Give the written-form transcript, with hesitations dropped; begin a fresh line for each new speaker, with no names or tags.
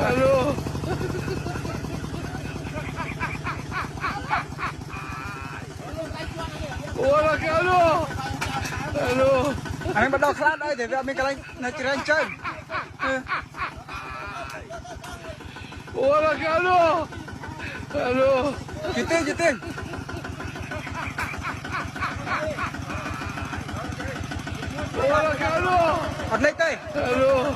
Aduh. Wala ka ano? Ano?
Anh bắt đầu khát đây để mình cái này chỉ anh chơi.
Wala ka ano? Ano?
Giting giting.
Wala ka ano?
Bắt lấy tay.
Ano?